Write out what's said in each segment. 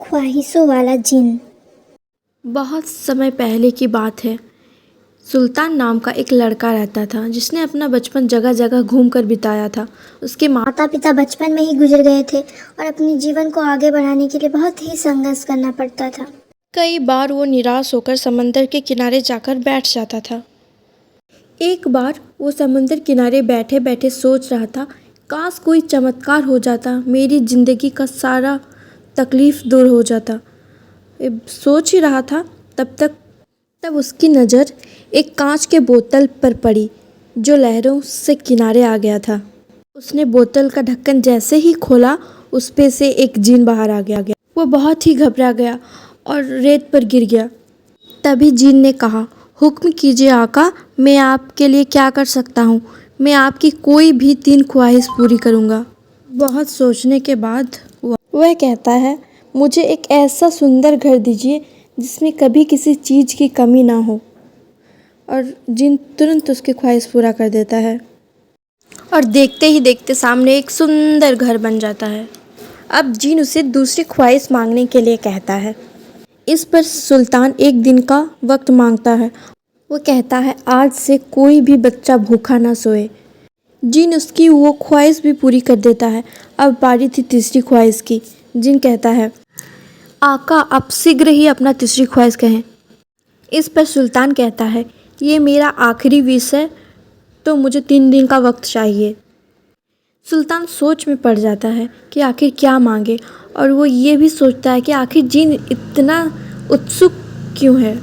ख्वाहिशों वाला जिन। बहुत समय पहले की बात है। सुल्तान नाम का एक लड़का रहता था जिसने अपना बचपन जगह जगह घूमकर बिताया था। उसके माता पिता बचपन में ही गुजर गए थे और अपने जीवन को आगे बढ़ाने के लिए बहुत ही संघर्ष करना पड़ता था। कई बार वो निराश होकर समंदर के किनारे जाकर बैठ जाता था। एक बार वो समंदर किनारे बैठे बैठे सोच रहा था, काश कोई चमत्कार हो जाता, मेरी ज़िंदगी का सारा तकलीफ़ दूर हो जाता। सोच ही रहा था तब उसकी नज़र एक कांच के बोतल पर पड़ी जो लहरों से किनारे आ गया था। उसने बोतल का ढक्कन जैसे ही खोला, उस पे से एक जिन बाहर आ गया। वो बहुत ही घबरा गया और रेत पर गिर गया। तभी जिन ने कहा, हुक्म कीजिए आका, मैं आपके लिए क्या कर सकता हूँ। मैं आपकी कोई भी 3 ख्वाहिश पूरी करूँगा। बहुत सोचने के बाद वह कहता है, मुझे एक ऐसा सुंदर घर दीजिए जिसमें कभी किसी चीज़ की कमी ना हो। और जिन तुरंत उसकी ख्वाहिश पूरा कर देता है और देखते ही देखते सामने एक सुंदर घर बन जाता है। अब जिन उसे दूसरी ख्वाहिश मांगने के लिए कहता है। इस पर सुल्तान एक दिन का वक्त मांगता है। वो कहता है, आज से कोई भी बच्चा भूखा ना सोए। जिन उसकी वो ख्वाहिश भी पूरी कर देता है। अब बारी थी तीसरी ख्वाहिश की। जिन कहता है, आका आप शीघ्र ही अपना तीसरी ख्वाहिश कहें। इस पर सुल्तान कहता है, ये मेरा आखिरी विश है, तो मुझे 3 दिन का वक्त चाहिए। सुल्तान सोच में पड़ जाता है कि आखिर क्या मांगे, और वो ये भी सोचता है कि आखिर जिन इतना उत्सुक क्यों है।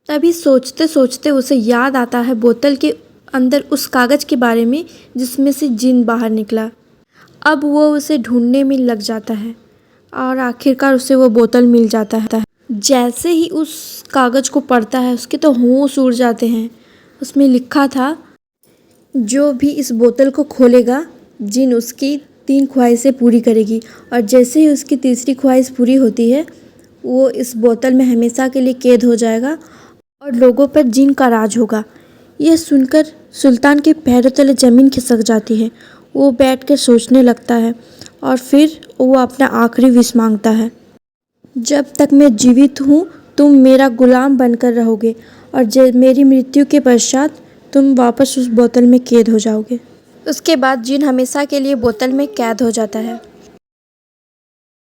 तभी सोचते सोचते उसे याद आता है बोतल के अंदर उस कागज़ के बारे में जिसमें से जिन बाहर निकला। अब वो उसे ढूंढने में लग जाता है और आखिरकार उसे वो बोतल मिल जाता है। जैसे ही उस कागज़ को पढ़ता है, उसके तो होश उड़ जाते हैं। उसमें लिखा था, जो भी इस बोतल को खोलेगा, जिन उसकी 3 ख्वाहिशें पूरी करेगी। और जैसे ही उसकी तीसरी ख्वाहिश पूरी होती है, वो इस बोतल में हमेशा के लिए कैद हो जाएगा और लोगों पर जिन का राज होगा। यह सुनकर सुल्तान के पैरों तले ज़मीन खिसक जाती है। वो बैठकर सोचने लगता है और फिर वो अपना आखिरी विश मांगता है, जब तक मैं जीवित हूँ तुम मेरा गुलाम बनकर रहोगे, और मेरी मृत्यु के पश्चात तुम वापस उस बोतल में कैद हो जाओगे। उसके बाद जिन हमेशा के लिए बोतल में कैद हो जाता है।